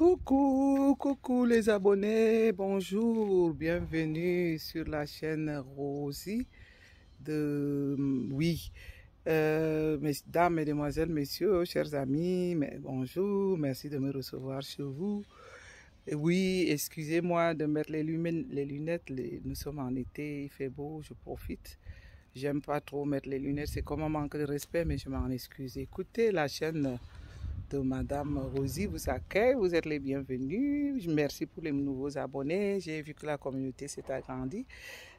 Coucou, coucou les abonnés, bonjour, bienvenue sur la chaîne Rosie de... Oui, mesdames, mesdemoiselles, messieurs, chers amis, bonjour, merci de me recevoir chez vous. Et oui, excusez-moi de mettre les lunettes, nous sommes en été, il fait beau, je profite. J'aime pas trop mettre les lunettes, c'est comme un manque de respect, mais je m'en excuse. Écoutez, la chaîne de Madame Rosie vous accueille, vous êtes les bienvenus. Merci pour les nouveaux abonnés. J'ai vu que la communauté s'est agrandie.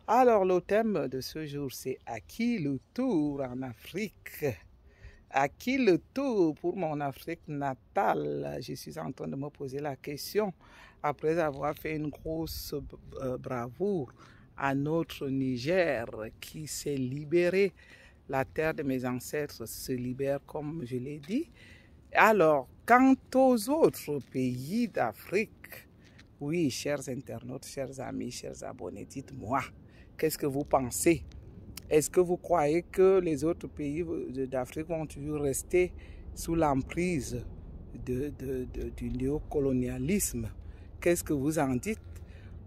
Alors, le thème de ce jour, c'est à qui le tour en Afrique? À qui le tour pour mon Afrique natale? Je suis en train de me poser la question après avoir fait une grosse bravoure à notre Niger qui s'est libéré. La terre de mes ancêtres se libère, comme je l'ai dit. Alors, quant aux autres pays d'Afrique, oui, chers internautes, chers amis, chers abonnés, dites-moi, qu'est-ce que vous pensez? Est-ce que vous croyez que les autres pays d'Afrique vont toujours rester sous l'emprise du néocolonialisme? Qu'est-ce que vous en dites?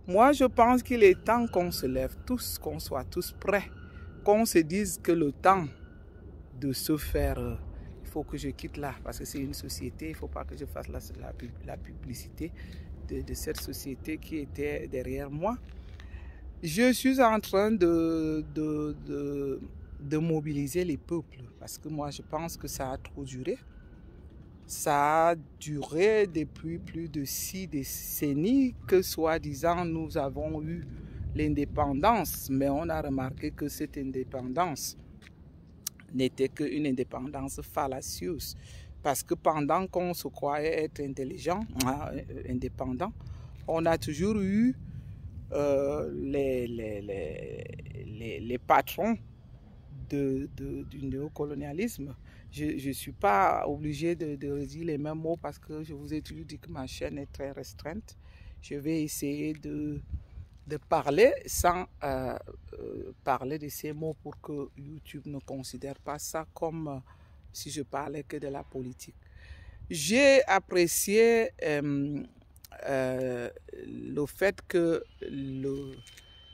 Moi, je pense qu'il est temps qu'on se lève tous, qu'on soit tous prêts, qu'on se dise que le temps de se faire... il faut que je quitte là, parce que c'est une société, il ne faut pas que je fasse la publicité de cette société qui était derrière moi. Je suis en train de mobiliser les peuples, parce que moi je pense que ça a trop duré. Ça a duré depuis plus de 6 décennies que soi-disant nous avons eu l'indépendance, mais on a remarqué que cette indépendance n'était qu'une indépendance fallacieuse. Parce que pendant qu'on se croyait être intelligent, indépendant, on a toujours eu les patrons du néocolonialisme. Je ne suis pas obligé de redire les mêmes mots parce que je vous ai toujours dit que ma chaîne est très restreinte. Je vais essayer de parler sans parler de ces mots pour que YouTube ne considère pas ça comme si je parlais que de la politique. J'ai apprécié le fait que,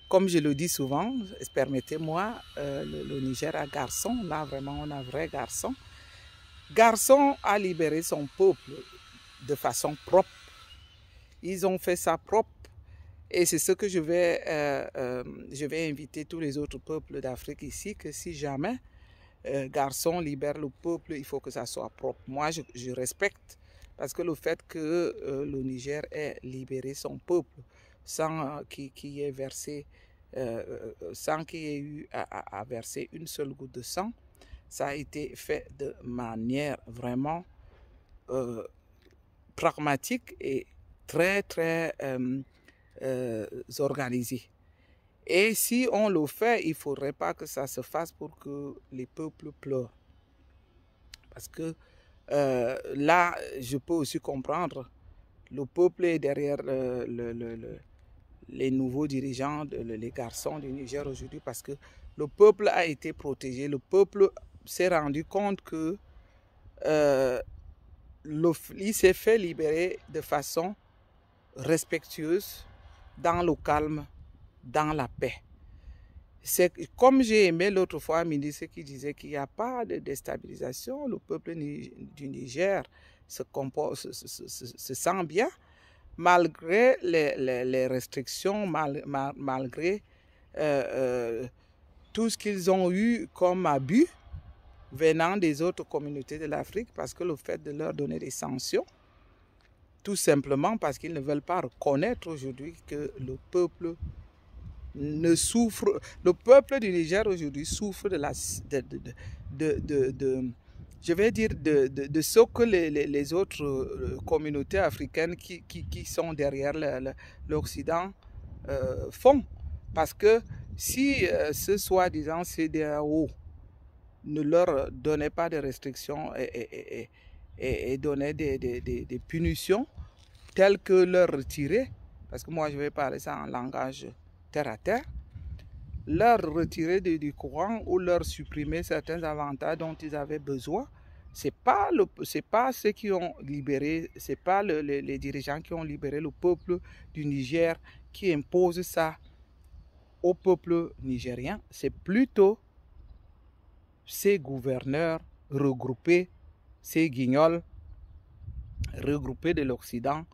comme je le dis souvent, permettez-moi, le Niger a garçon, là vraiment on a vrai garçon. Garçon a libéré son peuple de façon propre. Ils ont fait ça propre. Et c'est ce que je vais inviter tous les autres peuples d'Afrique ici, que si jamais garçon libère le peuple, il faut que ça soit propre. Moi, je respecte, parce que le fait que le Niger ait libéré son peuple sans qu'il y ait versé, sans qu'il y ait eu à verser une seule goutte de sang, ça a été fait de manière vraiment pragmatique et très, très organisé. Et si on le fait, il ne faudrait pas que ça se fasse pour que les peuples pleurent. Parce que là, je peux aussi comprendre, le peuple est derrière les nouveaux dirigeants, les garçons du Niger aujourd'hui, parce que le peuple a été protégé. Le peuple s'est rendu compte que il s'est fait libérer de façon respectueuse, dans le calme, dans la paix. C'est comme j'ai aimé l'autre fois un ministre qui disait qu'il n'y a pas de déstabilisation, le peuple du Niger se sent bien, malgré les restrictions, malgré tout ce qu'ils ont eu comme abus venant des autres communautés de l'Afrique, parce que le fait de leur donner des sanctions, tout simplement parce qu'ils ne veulent pas reconnaître aujourd'hui que le peuple ne souffre. Le peuple du Niger aujourd'hui souffre de je vais dire de ce que les autres communautés africaines qui sont derrière l'Occident font. Parce que si ce soi-disant CEDEAO ne leur donnait pas de restrictions et donner des punitions telles que leur retirer, parce que moi je vais parler ça en langage terre à terre, leur retirer du courant ou leur supprimer certains avantages dont ils avaient besoin C'est pas ceux qui ont libéré, c'est pas les dirigeants qui ont libéré le peuple du Niger qui imposent ça au peuple nigérien. C'est plutôt ces gouverneurs regroupés, ces guignols regroupés de l'Occident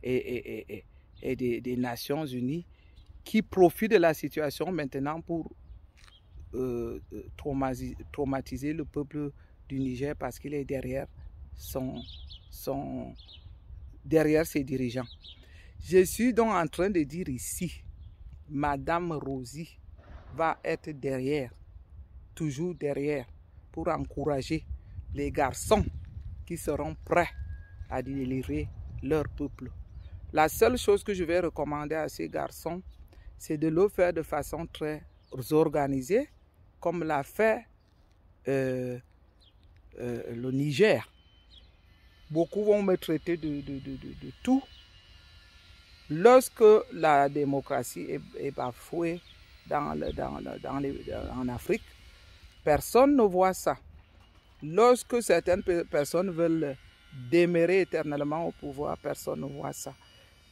et des Nations Unies qui profitent de la situation maintenant pour traumatiser le peuple du Niger parce qu'il est derrière derrière ses dirigeants. Je suis donc en train de dire ici, Madame Rosie va être derrière, toujours derrière, pour encourager les garçons qui seront prêts à délivrer leur peuple. La seule chose que je vais recommander à ces garçons, c'est de le faire de façon très organisée, comme l'a fait le Niger. Beaucoup vont me traiter de tout. Lorsque la démocratie est bafouée en Afrique, personne ne voit ça. Lorsque certaines personnes veulent demeurer éternellement au pouvoir, personne ne voit ça.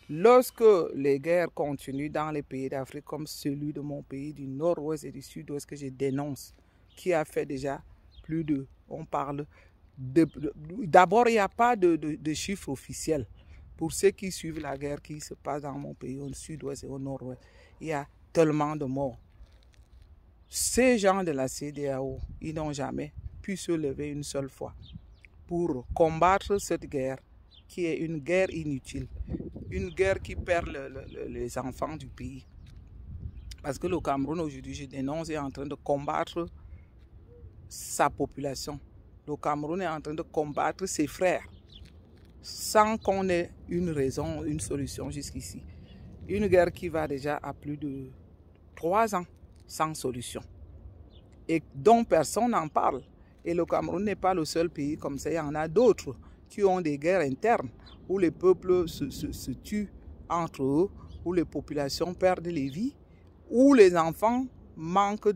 Lorsque les guerres continuent dans les pays d'Afrique, comme celui de mon pays, du nord-ouest et du sud-ouest que je dénonce, qui a fait déjà plus de... On parle d'abord, il n'y a pas de chiffres officiels. Pour ceux qui suivent la guerre qui se passe dans mon pays, au sud-ouest et au nord-ouest, il y a tellement de morts. Ces gens de la CEDEAO, ils n'ont jamais pu se lever une seule fois pour combattre cette guerre qui est une guerre inutile, une guerre qui perd les enfants du pays. Parce que le Cameroun aujourd'hui, je dénonce, est en train de combattre sa population. Le Cameroun est en train de combattre ses frères sans qu'on ait une raison, une solution jusqu'ici. Une guerre qui va déjà à plus de 3 ans sans solution et dont personne n'en parle. Et le Cameroun n'est pas le seul pays comme ça. Il y en a d'autres qui ont des guerres internes où les peuples se tuent entre eux, où les populations perdent les vies, où les enfants manquent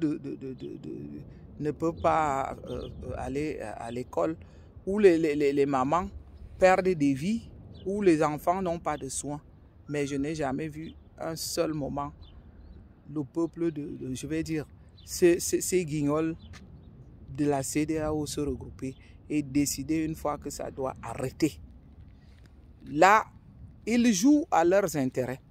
ne peuvent pas aller à l'école, où les mamans perdent des vies, où les enfants n'ont pas de soins. Mais je n'ai jamais vu un seul moment le peuple je vais dire, ces guignols de la CEDEAO se regrouper et décider une fois que ça doit arrêter. Là, ils jouent à leurs intérêts.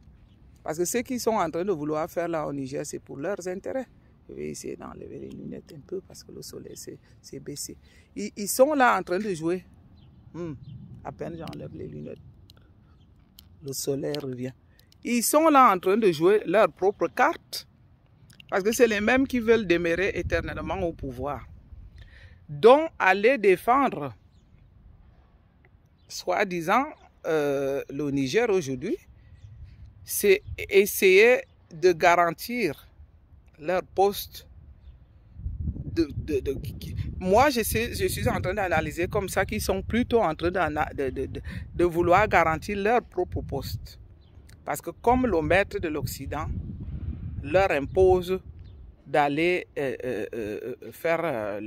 Parce que ce qu'ils sont en train de vouloir faire là au Niger, c'est pour leurs intérêts. Je vais essayer d'enlever les lunettes un peu parce que le soleil s'est baissé. Ils sont là en train de jouer. À peine j'enlève les lunettes, le soleil revient. Ils sont là en train de jouer leur propre carte. Parce que c'est les mêmes qui veulent demeurer éternellement au pouvoir. Donc, aller défendre, soi-disant, le Niger aujourd'hui, c'est essayer de garantir leur poste. Moi, je suis en train d'analyser comme ça qu'ils sont plutôt en train de vouloir garantir leur propre poste. Parce que comme le maître de l'Occident leur impose d'aller faire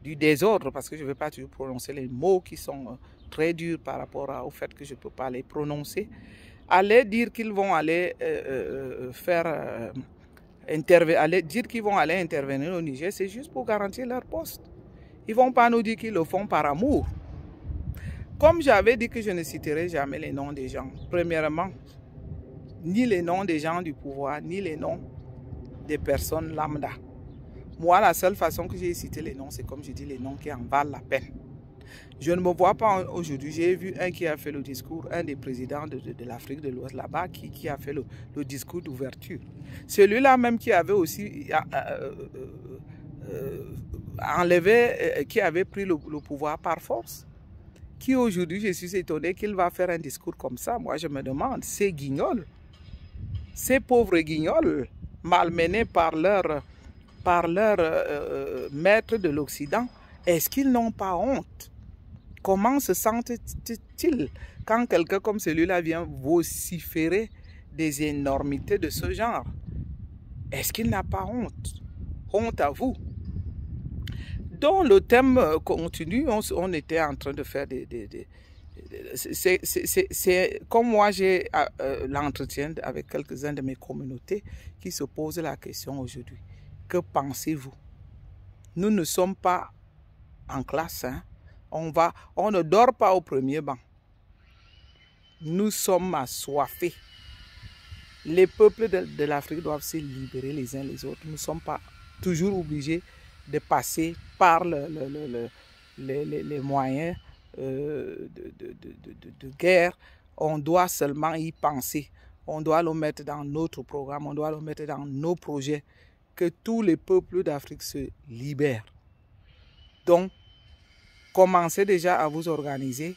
du désordre, parce que je ne vais pas toujours prononcer les mots qui sont très durs par rapport au fait que je ne peux pas les prononcer, aller dire qu'ils vont aller dire qu'ils vont aller intervenir au Niger, c'est juste pour garantir leur poste. Ils ne vont pas nous dire qu'ils le font par amour. Comme j'avais dit que je ne citerai jamais les noms des gens, premièrement, ni les noms des gens du pouvoir, ni les noms des personnes lambda. Moi, la seule façon que j'ai cité les noms, c'est comme je dis, les noms qui en valent la peine. Je ne me vois pas aujourd'hui. J'ai vu un qui a fait le discours, un des présidents de l'Afrique de l'Ouest là-bas, qui a fait le discours d'ouverture. Celui-là même qui avait aussi enlevé, qui avait pris le pouvoir par force, qui aujourd'hui, je suis étonné qu'il va faire un discours comme ça. Moi, je me demande, ces guignols, ces pauvres guignols, malmenés par leur maître de l'Occident, est-ce qu'ils n'ont pas honte? Comment se sentent-ils quand quelqu'un comme celui-là vient vociférer des énormités de ce genre? Est-ce qu'il n'a pas honte? Honte à vous. Donc le thème continue, on était en train de faire c'est comme moi j'ai l'entretien avec quelques-uns de mes communautés qui se posent la question aujourd'hui. Que pensez-vous? Nous ne sommes pas en classe, hein? On ne dort pas au premier banc. Nous sommes assoiffés. Les peuples de l'Afrique doivent se libérer les uns les autres. Nous ne sommes pas toujours obligés de passer par les moyens de guerre. On doit seulement y penser. On doit le mettre dans notre programme, on doit le mettre dans nos projets. Que tous les peuples d'Afrique se libèrent. Donc, commencez déjà à vous organiser,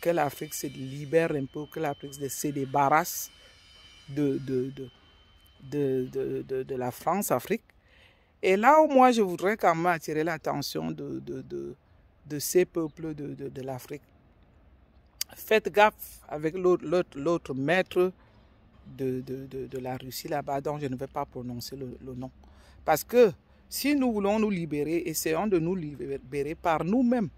que l'Afrique se libère un peu, que l'Afrique se débarrasse de la France-Afrique. Et là où moi je voudrais quand même attirer l'attention de ces peuples de l'Afrique. Faites gaffe avec l'autre maître de la Russie là-bas, dont je ne vais pas prononcer le nom. Parce que si nous voulons nous libérer, essayons de nous libérer par nous-mêmes.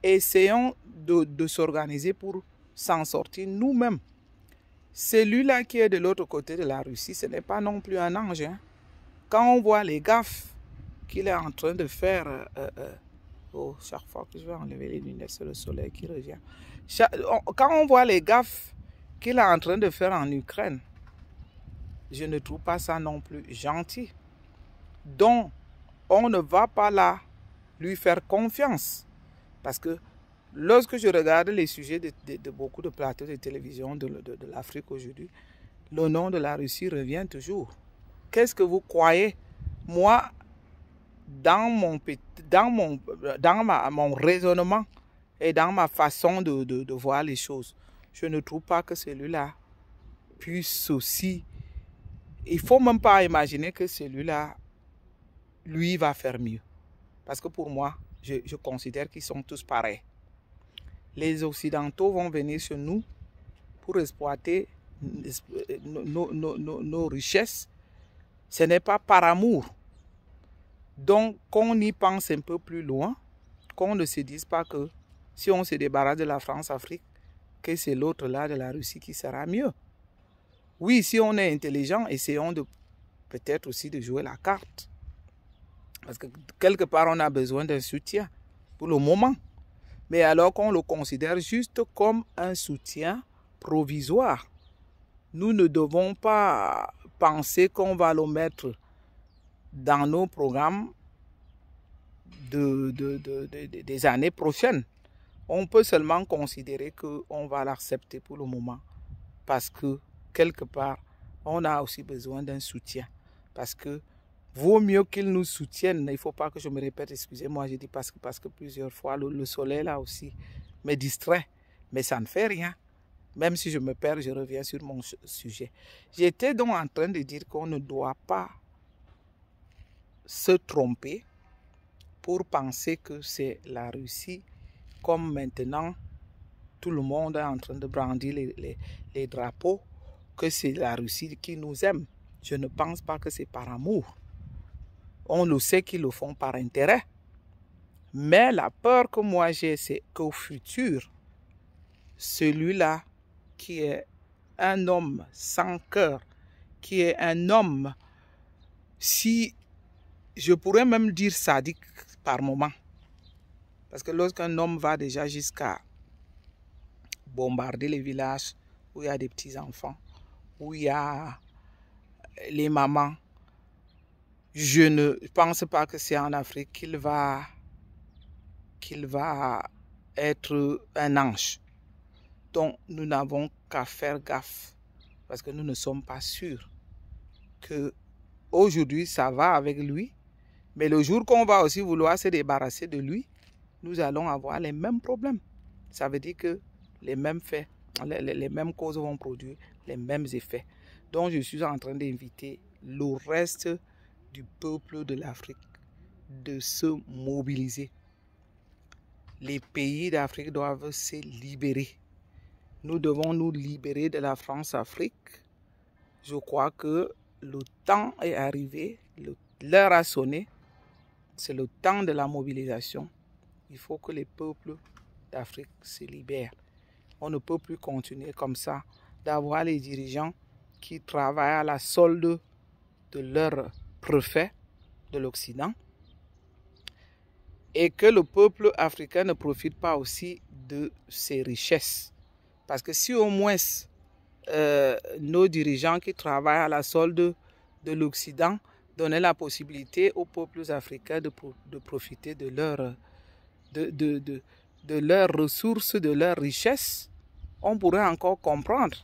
Essayons de s'organiser pour s'en sortir nous-mêmes. Celui-là qui est de l'autre côté de la Russie, ce n'est pas non plus un ange. Hein. Quand on voit les gaffes qu'il est en train de faire, chaque fois que je vais enlever les lunettes, c'est le soleil qui revient. Quand on voit les gaffes qu'il est en train de faire en Ukraine, je ne trouve pas ça non plus gentil. Donc, on ne va pas là lui faire confiance. Parce que lorsque je regarde les sujets de beaucoup de plateaux de télévision de l'Afrique aujourd'hui, le nom de la Russie revient toujours. Qu'est-ce que vous croyez? Moi, dans mon raisonnement et dans ma façon de voir les choses, je ne trouve pas que celui-là puisse aussi... Il ne faut même pas imaginer que celui-là, lui, va faire mieux. Parce que pour moi, je considère qu'ils sont tous pareils. Les Occidentaux vont venir chez nous pour exploiter nos richesses. Ce n'est pas par amour. Donc, qu'on y pense un peu plus loin, qu'on ne se dise pas que si on se débarrasse de la France-Afrique, que c'est l'autre là de la Russie qui sera mieux. Oui, si on est intelligent, essayons peut-être aussi de jouer la carte. Parce que quelque part, on a besoin d'un soutien pour le moment. Mais alors qu'on le considère juste comme un soutien provisoire. Nous ne devons pas penser qu'on va le mettre dans nos programmes des années prochaines. On peut seulement considérer qu'on va l'accepter pour le moment. Parce que quelque part, on a aussi besoin d'un soutien. Parce que vaut mieux qu'ils nous soutiennent. Il ne faut pas que je me répète, excusez-moi, je dis parce que plusieurs fois, le soleil là aussi me distrait. Mais ça ne fait rien. Même si je me perds, je reviens sur mon sujet. J'étais donc en train de dire qu'on ne doit pas se tromper pour penser que c'est la Russie, comme maintenant tout le monde est en train de brandir les drapeaux, que c'est la Russie qui nous aime. Je ne pense pas que c'est par amour. On le sait qu'ils le font par intérêt. Mais la peur que moi j'ai, c'est qu'au futur, celui-là qui est un homme sans cœur, qui est un homme, si je pourrais même dire sadique par moment. Parce que lorsqu'un homme va déjà jusqu'à bombarder les villages où il y a des petits-enfants, où il y a les mamans, je ne pense pas que c'est en Afrique qu'il va être un ange. Donc, nous n'avons qu'à faire gaffe parce que nous ne sommes pas sûrs que aujourd'hui ça va avec lui, mais le jour qu'on va aussi vouloir se débarrasser de lui, nous allons avoir les mêmes problèmes. Ça veut dire que les mêmes faits, les mêmes causes vont produire les mêmes effets. Donc, je suis en train d'inviter le reste du peuple de l'Afrique de se mobiliser. Les pays d'Afrique doivent se libérer. Nous devons nous libérer de la France-Afrique. Je crois que le temps est arrivé, l'heure a sonné c'est le temps de la mobilisation. Il faut que les peuples d'Afrique se libèrent. On ne peut plus continuer comme ça, d'avoir les dirigeants qui travaillent à la solde de leurs préfets de l'Occident et que le peuple africain ne profite pas aussi de ses richesses. Parce que si au moins nos dirigeants qui travaillent à la solde de l'Occident donnaient la possibilité aux peuples africains de profiter de leurs ressources, de leurs richesses, on pourrait encore comprendre.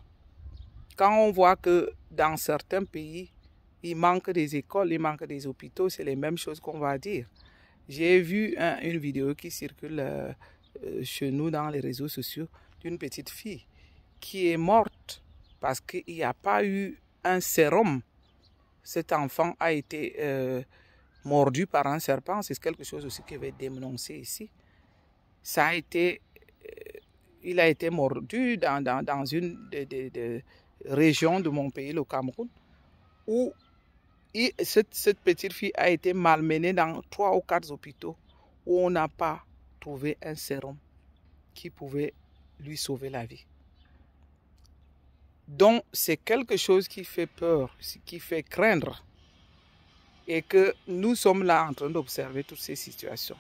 Quand on voit que dans certains pays, il manque des écoles, il manque des hôpitaux, c'est les mêmes choses qu'on va dire. J'ai vu une vidéo qui circule chez nous dans les réseaux sociaux d'une petite fille qui est morte parce qu'il n'y a pas eu un sérum. Cet enfant a été mordu par un serpent. C'est quelque chose aussi qui avait dénoncé ici. Il a été mordu dans une des régions de mon pays, le Cameroun, où cette petite fille a été malmenée dans 3 ou 4 hôpitaux où on n'a pas trouvé un sérum qui pouvait lui sauver la vie. Donc, c'est quelque chose qui fait peur, qui fait craindre. Et que nous sommes là en train d'observer toutes ces situations.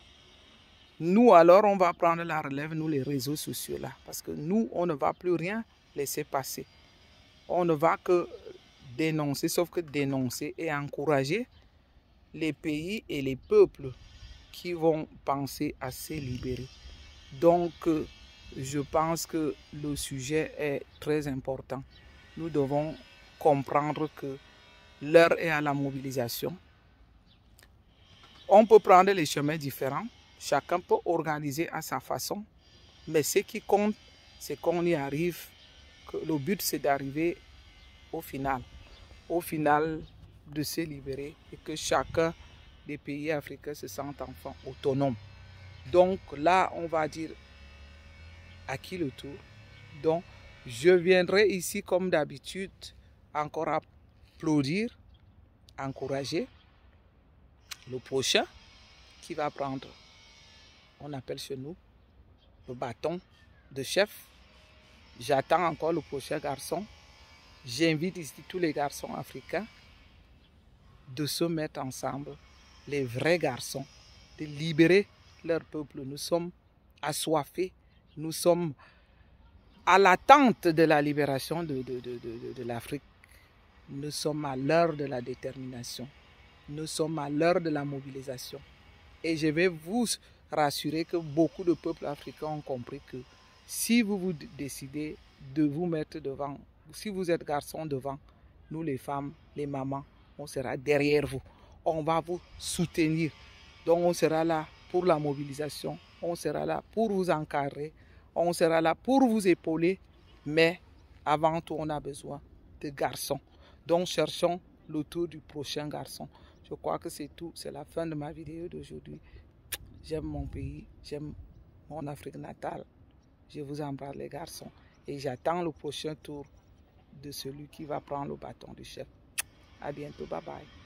Nous, alors, on va prendre la relève, nous, les réseaux sociaux là. Parce que nous, on ne va plus rien laisser passer. On ne va que dénoncer, sauf que dénoncer et encourager les pays et les peuples qui vont penser à se libérer. Donc, je pense que le sujet est très important. Nous devons comprendre que l'heure est à la mobilisation. On peut prendre les chemins différents. Chacun peut organiser à sa façon. Mais ce qui compte, c'est qu'on y arrive. Que le but, c'est d'arriver au final de se libérer et que chacun des pays africains se sente enfin autonome. Donc là, on va dire à qui le tour. Donc, je viendrai ici comme d'habitude encore applaudir, encourager le prochain qui va prendre, on appelle chez nous, le bâton de chef. J'attends encore le prochain garçon. J'invite ici tous les garçons africains de se mettre ensemble, les vrais garçons, de libérer leur peuple. Nous sommes assoiffés, nous sommes à l'attente de la libération de l'Afrique. Nous sommes à l'heure de la détermination. Nous sommes à l'heure de la mobilisation. Et je vais vous rassurer que beaucoup de peuples africains ont compris que si vous décidez de vous mettre devant, si vous êtes garçon devant, nous les femmes, les mamans, on sera derrière vous. On va vous soutenir. Donc on sera là pour la mobilisation. On sera là pour vous encadrer. On sera là pour vous épauler. Mais avant tout, on a besoin de garçons. Donc cherchons le tour du prochain garçon. Je crois que c'est tout. C'est la fin de ma vidéo d'aujourd'hui. J'aime mon pays. J'aime mon Afrique natale. Je vous embrasse les garçons. Et j'attends le prochain tour de celui qui va prendre le bâton du chef. À bientôt. Bye bye.